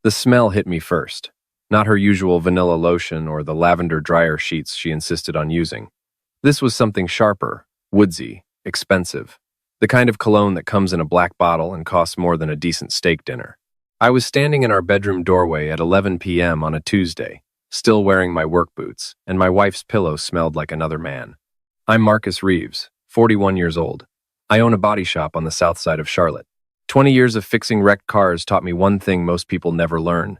The smell hit me first. Not her usual vanilla lotion or the lavender dryer sheets she insisted on using. This was something sharper, woodsy, expensive. The kind of cologne that comes in a black bottle and costs more than a decent steak dinner. I was standing in our bedroom doorway at 11 p.m. on a Tuesday, still wearing my work boots, and my wife's pillow smelled like another man. I'm Marcus Reeves, 41 years old. I own a body shop on the south side of Charlotte. 20 years of fixing wrecked cars taught me one thing most people never learn.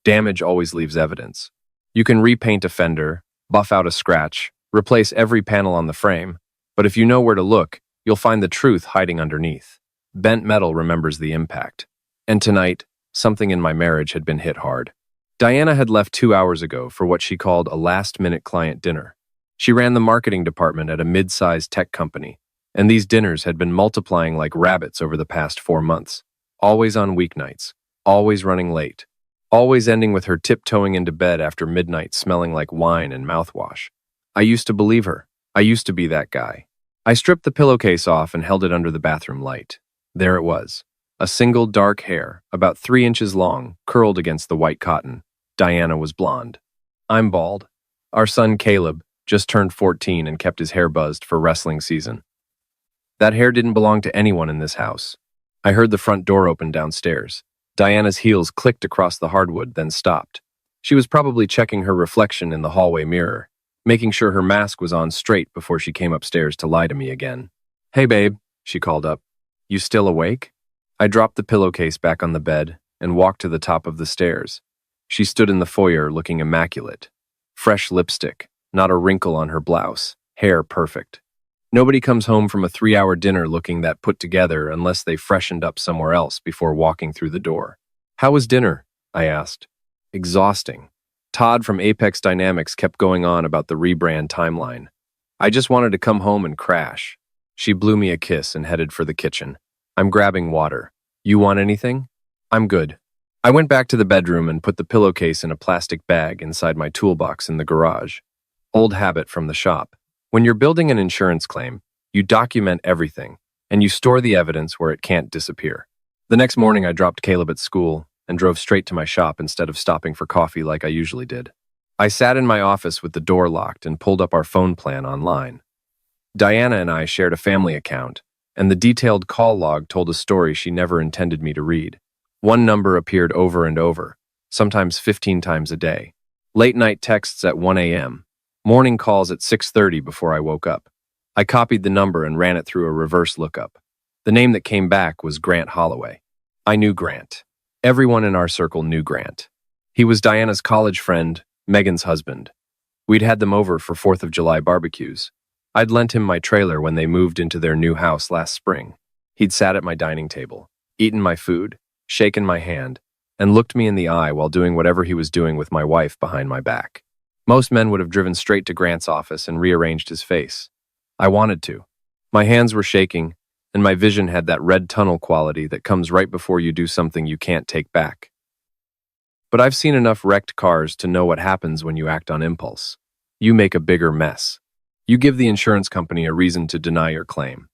Damage always leaves evidence. You can repaint a fender, buff out a scratch, replace every panel on the frame, but if you know where to look, you'll find the truth hiding underneath. Bent metal remembers the impact. And tonight, something in my marriage had been hit hard. Diana had left 2 hours ago for what she called a last-minute client dinner. She ran the marketing department at a mid-sized tech company, and these dinners had been multiplying like rabbits over the past 4 months. Always on weeknights, always running late, always ending with her tiptoeing into bed after midnight smelling like wine and mouthwash. I used to believe her. I used to be that guy. I stripped the pillowcase off and held it under the bathroom light. There it was. A single dark hair, about 3 inches long, curled against the white cotton. Diana was blonde. I'm bald. Our son Caleb just turned 14 and kept his hair buzzed for wrestling season. That hair didn't belong to anyone in this house. I heard the front door open downstairs. Diana's heels clicked across the hardwood, then stopped. She was probably checking her reflection in the hallway mirror, making sure her mask was on straight before she came upstairs to lie to me again. "Hey, babe," she called up. "You still awake?" I dropped the pillowcase back on the bed and walked to the top of the stairs. She stood in the foyer looking immaculate. Fresh lipstick, not a wrinkle on her blouse, hair perfect. Nobody comes home from a 3-hour dinner looking that put together unless they freshened up somewhere else before walking through the door. "How was dinner?" I asked. "Exhausting." Todd from Apex Dynamics kept going on about the rebrand timeline. I just wanted to come home and crash. She blew me a kiss and headed for the kitchen. "I'm grabbing water. You want anything?" "I'm good." I went back to the bedroom and put the pillowcase in a plastic bag inside my toolbox in the garage. Old habit from the shop. When you're building an insurance claim, you document everything, and you store the evidence where it can't disappear. The next morning, I dropped Caleb at school and drove straight to my shop instead of stopping for coffee like I usually did. I sat in my office with the door locked and pulled up our phone plan online. Diana and I shared a family account, and the detailed call log told a story she never intended me to read. One number appeared over and over, sometimes 15 times a day. Late-night texts at 1 a.m., morning calls at 6:30 before I woke up. I copied the number and ran it through a reverse lookup. The name that came back was Grant Holloway. I knew Grant. Everyone in our circle knew Grant. He was Diana's college friend, Megan's husband. We'd had them over for 4th of July barbecues. I'd lent him my trailer when they moved into their new house last spring. He'd sat at my dining table, eaten my food, shaken my hand, and looked me in the eye while doing whatever he was doing with my wife behind my back. Most men would have driven straight to Grant's office and rearranged his face. I wanted to. My hands were shaking, and my vision had that red tunnel quality that comes right before you do something you can't take back. But I've seen enough wrecked cars to know what happens when you act on impulse. You make a bigger mess. You give the insurance company a reason to deny your claim.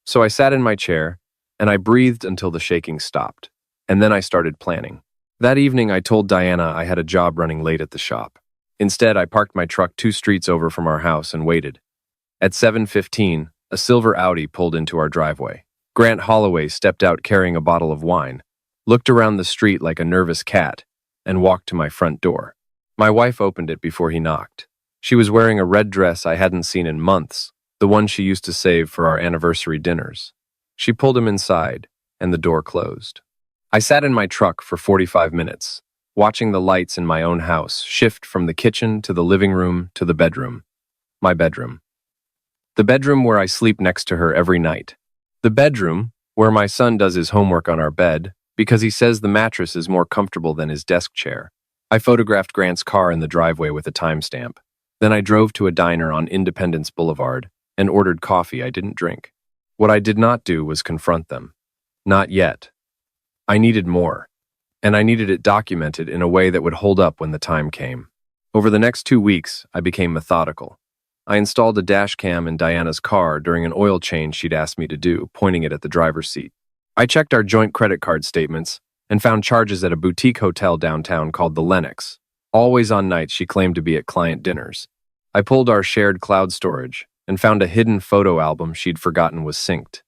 So I sat in my chair, and I breathed until the shaking stopped, and then I started planning. That evening, I told Diana I had a job running late at the shop. Instead, I parked my truck 2 streets over from our house and waited. At 7:15, a silver Audi pulled into our driveway. Grant Holloway stepped out carrying a bottle of wine, looked around the street like a nervous cat, and walked to my front door. My wife opened it before he knocked. She was wearing a red dress I hadn't seen in months, the one she used to save for our anniversary dinners. She pulled him inside, and the door closed. I sat in my truck for 45 minutes, watching the lights in my own house shift from the kitchen to the living room to the bedroom. My bedroom. The bedroom where I sleep next to her every night. The bedroom where my son does his homework on our bed because he says the mattress is more comfortable than his desk chair. I photographed Grant's car in the driveway with a timestamp. Then I drove to a diner on Independence Boulevard and ordered coffee I didn't drink. What I did not do was confront them. Not yet. I needed more. And I needed it documented in a way that would hold up when the time came. Over the next 2 weeks, I became methodical. I installed a dash cam in Diana's car during an oil change she'd asked me to do, pointing it at the driver's seat. I checked our joint credit card statements, and found charges at a boutique hotel downtown called the Lenox. Always on nights, she claimed to be at client dinners. I pulled our shared cloud storage and found a hidden photo album she'd forgotten was synced.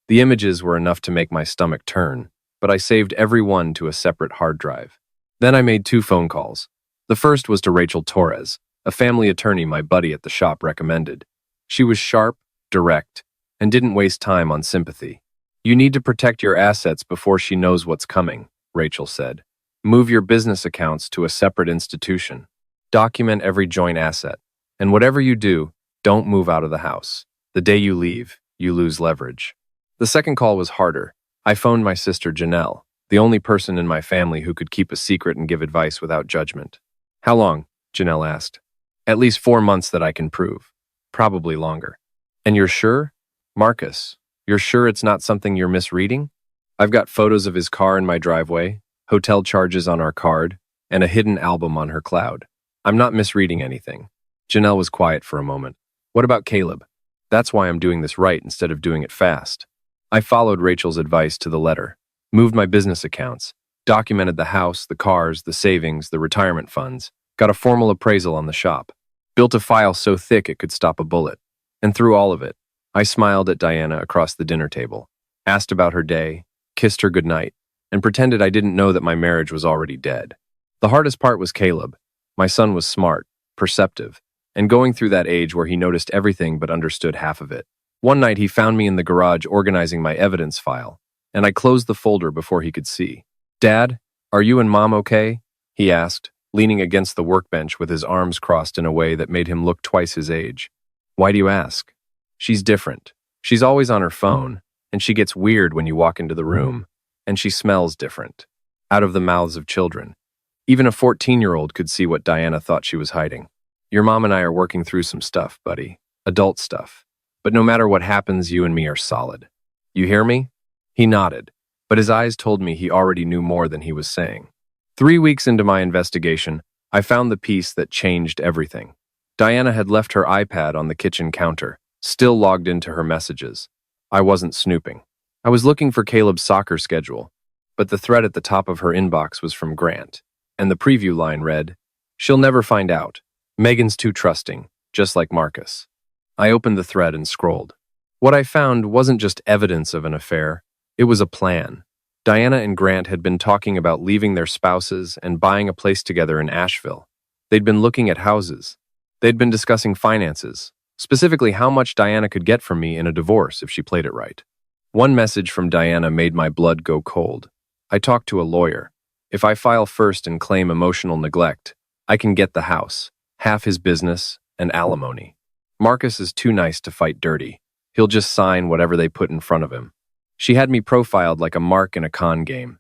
The images were enough to make my stomach turn, but I saved every one to a separate hard drive. Then I made 2 phone calls. The first was to Rachel Torres, a family attorney my buddy at the shop recommended. She was sharp, direct, and didn't waste time on sympathy. "You need to protect your assets before she knows what's coming," Rachel said. "Move your business accounts to a separate institution. Document every joint asset. And whatever you do, don't move out of the house. The day you leave, you lose leverage." The second call was harder. I phoned my sister Janelle, the only person in my family who could keep a secret and give advice without judgment. "How long?" Janelle asked. "At least 4 months that I can prove. Probably longer." "And you're sure?" "Marcus, you're sure it's not something you're misreading? I've got photos of his car in my driveway, hotel charges on our card, and a hidden album on her cloud. I'm not misreading anything." Janelle was quiet for a moment. "What about Caleb? That's why I'm doing this right instead of doing it fast." I followed Rachel's advice to the letter, moved my business accounts, documented the house, the cars, the savings, the retirement funds, got a formal appraisal on the shop, built a file so thick it could stop a bullet. And through all of it, I smiled at Diana across the dinner table, asked about her day, kissed her goodnight, and pretended I didn't know that my marriage was already dead. The hardest part was Caleb. My son was smart, perceptive, and going through that age where he noticed everything but understood half of it. One night he found me in the garage organizing my evidence file, and I closed the folder before he could see. "Dad, are you and Mom okay?" he asked, leaning against the workbench with his arms crossed in a way that made him look twice his age. "Why do you ask?" "She's different. She's always on her phone, and she gets weird when you walk into the room, and she smells different." Out of the mouths of children. Even a 14-year-old could see what Diana thought she was hiding. "Your mom and I are working through some stuff, buddy. Adult stuff. But no matter what happens, you and me are solid. You hear me?" He nodded, but his eyes told me he already knew more than he was saying. 3 weeks into my investigation, I found the piece that changed everything. Diana had left her iPad on the kitchen counter, still logged into her messages. I wasn't snooping. I was looking for Caleb's soccer schedule, but the thread at the top of her inbox was from Grant, and the preview line read, "She'll never find out. Megan's too trusting, just like Marcus." I opened the thread and scrolled. What I found wasn't just evidence of an affair, it was a plan. Diana and Grant had been talking about leaving their spouses and buying a place together in Asheville. They'd been looking at houses. They'd been discussing finances, specifically how much Diana could get from me in a divorce if she played it right. One message from Diana made my blood go cold. "I talked to a lawyer. If I file first and claim emotional neglect, I can get the house, half his business, and alimony. Marcus is too nice to fight dirty. He'll just sign whatever they put in front of him." She had me profiled like a mark in a con game.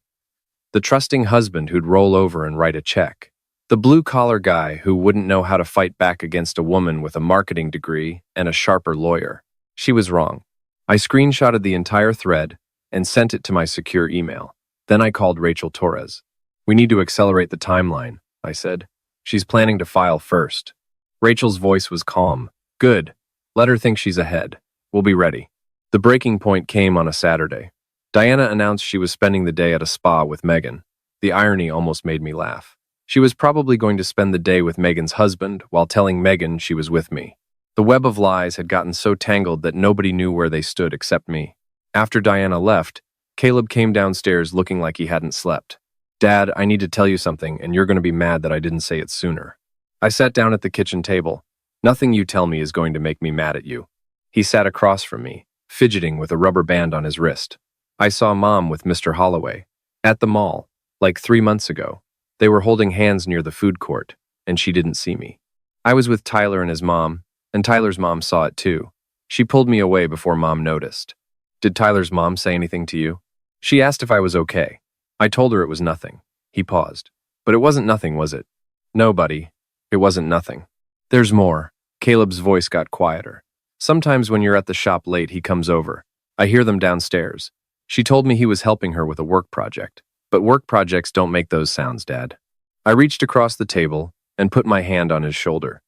The trusting husband who'd roll over and write a check. The blue-collar guy who wouldn't know how to fight back against a woman with a marketing degree and a sharper lawyer. She was wrong. I screenshotted the entire thread and sent it to my secure email. Then I called Rachel Torres. "We need to accelerate the timeline," I said. "She's planning to file first." Rachel's voice was calm. "Good. Let her think she's ahead. We'll be ready." The breaking point came on a Saturday. Diana announced she was spending the day at a spa with Megan. The irony almost made me laugh. She was probably going to spend the day with Megan's husband while telling Megan she was with me. The web of lies had gotten so tangled that nobody knew where they stood except me. After Diana left, Caleb came downstairs looking like he hadn't slept. "Dad, I need to tell you something, and you're going to be mad that I didn't say it sooner." I sat down at the kitchen table. "Nothing you tell me is going to make me mad at you." He sat across from me, fidgeting with a rubber band on his wrist. "I saw Mom with Mr. Holloway. At the mall, like 3 months ago. They were holding hands near the food court, and she didn't see me. I was with Tyler and his mom, and Tyler's mom saw it too. She pulled me away before Mom noticed." "Did Tyler's mom say anything to you?" "She asked if I was okay. I told her it was nothing." He paused. "But it wasn't nothing, was it?" "No, buddy. It wasn't nothing." "There's more." Caleb's voice got quieter. "Sometimes when you're at the shop late, he comes over. I hear them downstairs. She told me he was helping her with a work project. But work projects don't make those sounds, Dad." I reached across the table and put my hand on his shoulder.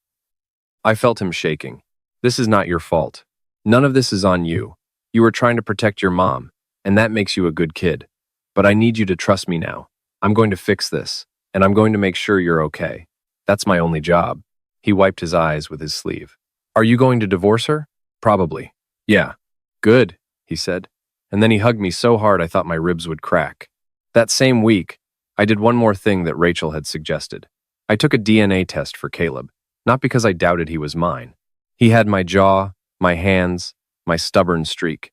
I felt him shaking. "This is not your fault. None of this is on you. You were trying to protect your mom, and that makes you a good kid. But I need you to trust me now. I'm going to fix this, and I'm going to make sure you're okay. That's my only job." He wiped his eyes with his sleeve. "Are you going to divorce her?" "Probably." "Yeah." "Good," he said. And then he hugged me so hard I thought my ribs would crack. That same week, I did one more thing that Rachel had suggested. I took a DNA test for Caleb, not because I doubted he was mine. He had my jaw, my hands, my stubborn streak.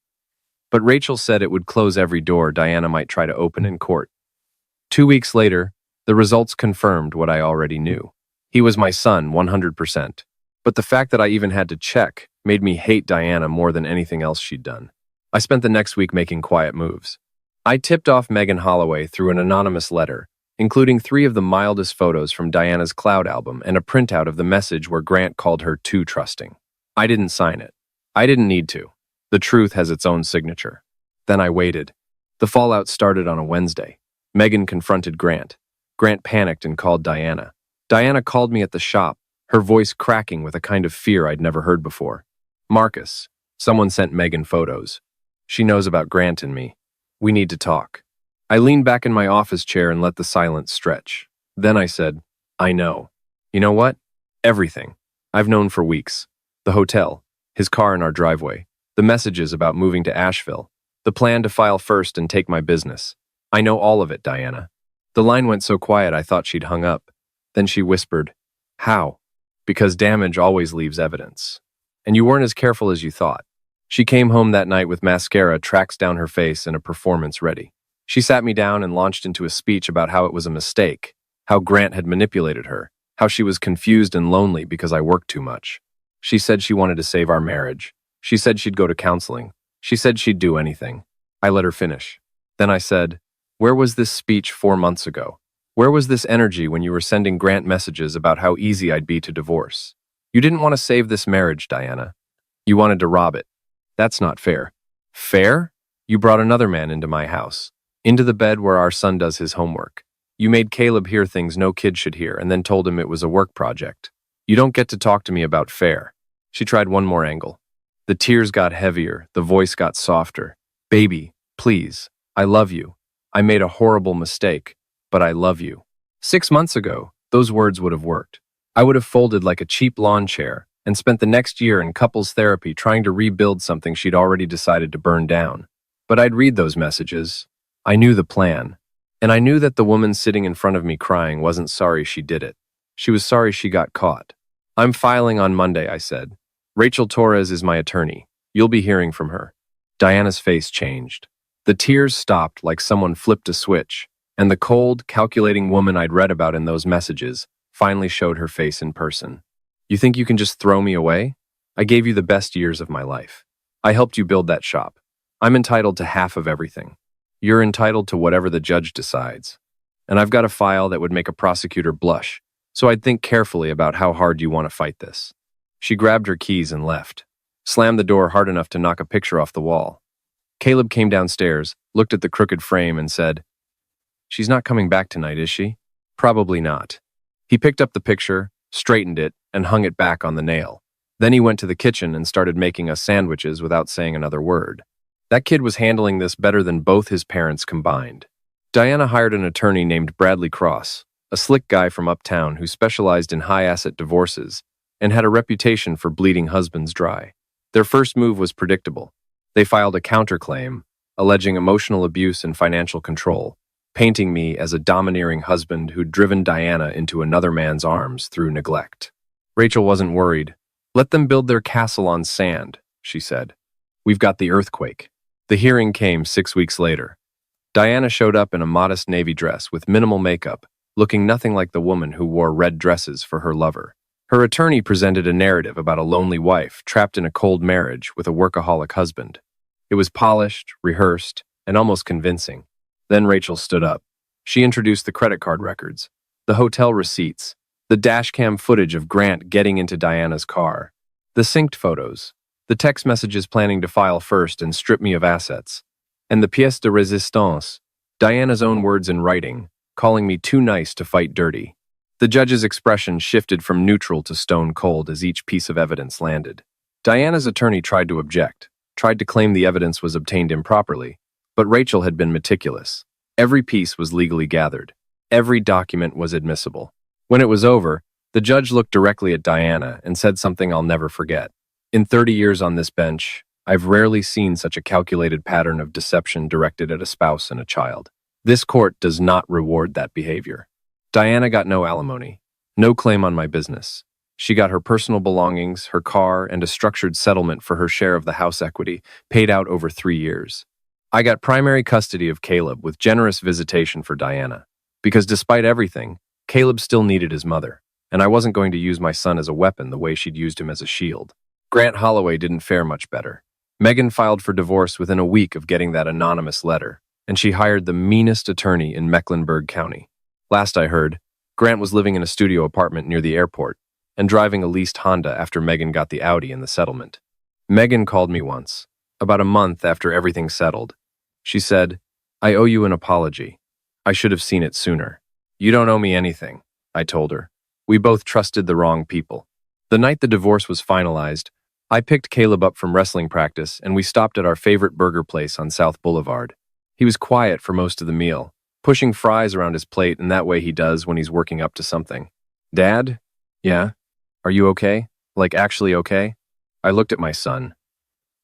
But Rachel said it would close every door Diana might try to open in court. 2 weeks later, the results confirmed what I already knew. He was my son, 100%. But the fact that I even had to check made me hate Diana more than anything else she'd done. I spent the next week making quiet moves. I tipped off Megan Holloway through an anonymous letter, including 3 of the mildest photos from Diana's Cloud album and a printout of the message where Grant called her too trusting. I didn't sign it. I didn't need to. The truth has its own signature. Then I waited. The fallout started on a Wednesday. Megan confronted Grant. Grant panicked and called Diana. Diana called me at the shop, her voice cracking with a kind of fear I'd never heard before. "Marcus, someone sent Megan photos. She knows about Grant and me. We need to talk." I leaned back in my office chair and let the silence stretch. Then I said, "I know." "You know what? Everything. I've known for weeks. The hotel, his car in our driveway, the messages about moving to Asheville, the plan to file first and take my business. I know all of it, Diana." The line went so quiet I thought she'd hung up. Then she whispered, "How?" "Because damage always leaves evidence. And you weren't as careful as you thought." She came home that night with mascara tracks down her face and a performance ready. She sat me down and launched into a speech about how it was a mistake, how Grant had manipulated her, how she was confused and lonely because I worked too much. She said she wanted to save our marriage. She said she'd go to counseling. She said she'd do anything. I let her finish. Then I said, "Where was this speech 4 months ago? Where was this energy when you were sending Grant messages about how easy I'd be to divorce? You didn't want to save this marriage, Diana. You wanted to rob it. That's not fair." "Fair? You brought another man into my house, into the bed where our son does his homework. You made Caleb hear things no kid should hear and then told him it was a work project. You don't get to talk to me about fair." She tried one more angle. The tears got heavier, the voice got softer. "Baby, please, I love you. I made a horrible mistake, but I love you." 6 months ago, those words would have worked. I would have folded like a cheap lawn chair and spent the next year in couples therapy trying to rebuild something she'd already decided to burn down. But I'd read those messages. I knew the plan. And I knew that the woman sitting in front of me crying wasn't sorry she did it. She was sorry she got caught. "I'm filing on Monday," I said. "Rachel Torres is my attorney. You'll be hearing from her." Diana's face changed. The tears stopped like someone flipped a switch, and the cold, calculating woman I'd read about in those messages finally showed her face in person. "You think you can just throw me away? I gave you the best years of my life. I helped you build that shop. I'm entitled to half of everything. You're entitled to whatever the judge decides. And I've got a file that would make a prosecutor blush, so I'd think carefully about how hard you want to fight this." She grabbed her keys and left, slammed the door hard enough to knock a picture off the wall. Caleb came downstairs, looked at the crooked frame and said, "She's not coming back tonight, is she?" "Probably not." He picked up the picture, straightened it, and hung it back on the nail. Then he went to the kitchen and started making us sandwiches without saying another word. That kid was handling this better than both his parents combined. Diana hired an attorney named Bradley Cross, a slick guy from uptown who specialized in high-asset divorces and had a reputation for bleeding husbands dry. Their first move was predictable. They filed a counterclaim, alleging emotional abuse and financial control, painting me as a domineering husband who'd driven Diana into another man's arms through neglect. Rachel wasn't worried. "Let them build their castle on sand," she said. "We've got the earthquake." The hearing came 6 weeks later. Diana showed up in a modest navy dress with minimal makeup, looking nothing like the woman who wore red dresses for her lover. Her attorney presented a narrative about a lonely wife trapped in a cold marriage with a workaholic husband. It was polished, rehearsed, and almost convincing. Then Rachel stood up. She introduced the credit card records, the hotel receipts, the dashcam footage of Grant getting into Diana's car, the synced photos, the text messages planning to file first and strip me of assets, and the pièce de résistance, Diana's own words in writing, calling me too nice to fight dirty. The judge's expression shifted from neutral to stone cold as each piece of evidence landed. Diana's attorney tried to object, tried to claim the evidence was obtained improperly, but Rachel had been meticulous. Every piece was legally gathered. Every document was admissible. When it was over, the judge looked directly at Diana and said something I'll never forget. In 30 years on this bench, I've rarely seen such a calculated pattern of deception directed at a spouse and a child. This court does not reward that behavior. Diana got no alimony, no claim on my business. She got her personal belongings, her car, and a structured settlement for her share of the house equity, paid out over 3 years. I got primary custody of Caleb with generous visitation for Diana, because despite everything, Caleb still needed his mother, and I wasn't going to use my son as a weapon the way she'd used him as a shield. Grant Holloway didn't fare much better. Megan filed for divorce within a week of getting that anonymous letter, and she hired the meanest attorney in Mecklenburg County. Last I heard, Grant was living in a studio apartment near the airport and driving a leased Honda after Megan got the Audi in the settlement. Megan called me once, about a month after everything settled. She said, "I owe you an apology. I should have seen it sooner." "You don't owe me anything," I told her. "We both trusted the wrong people." The night the divorce was finalized, I picked Caleb up from wrestling practice and we stopped at our favorite burger place on South Boulevard. He was quiet for most of the meal, pushing fries around his plate in that way he does when he's working up to something. "Dad? Yeah? Are you okay? Like actually okay?" I looked at my son.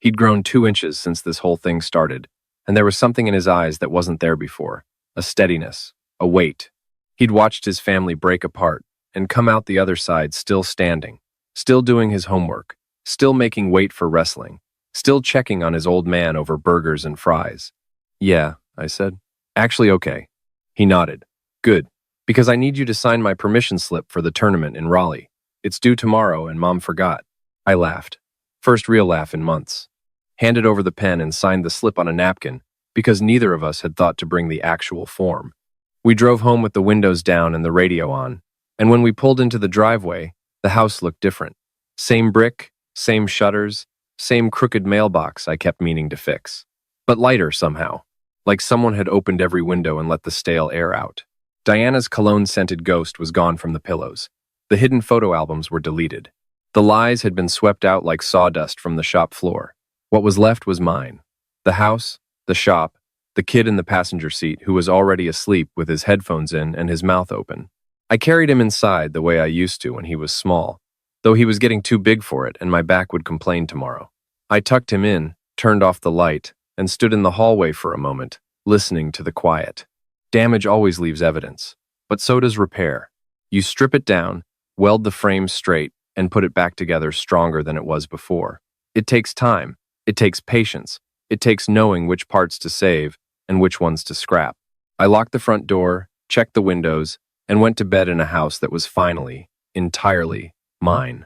He'd grown 2 inches since this whole thing started, and there was something in his eyes that wasn't there before. A steadiness, a weight. He'd watched his family break apart and come out the other side still standing, still doing his homework, still making weight for wrestling, still checking on his old man over burgers and fries. "Yeah," I said. "Actually okay." He nodded. "Good, because I need you to sign my permission slip for the tournament in Raleigh. It's due tomorrow and Mom forgot." I laughed. First real laugh in months. Handed over the pen and signed the slip on a napkin because neither of us had thought to bring the actual form. We drove home with the windows down and the radio on, and when we pulled into the driveway, the house looked different. Same brick, same shutters, same crooked mailbox I kept meaning to fix. But lighter somehow, like someone had opened every window and let the stale air out. Diana's cologne-scented ghost was gone from the pillows. The hidden photo albums were deleted. The lies had been swept out like sawdust from the shop floor. What was left was mine. The house, the shop, the kid in the passenger seat who was already asleep with his headphones in and his mouth open. I carried him inside the way I used to when he was small, though he was getting too big for it and my back would complain tomorrow. I tucked him in, turned off the light, and stood in the hallway for a moment, listening to the quiet. Damage always leaves evidence, but so does repair. You strip it down, weld the frame straight, and put it back together stronger than it was before. It takes time. It takes patience. It takes knowing which parts to save and which ones to scrap. I locked the front door, checked the windows, and went to bed in a house that was finally, entirely, mine.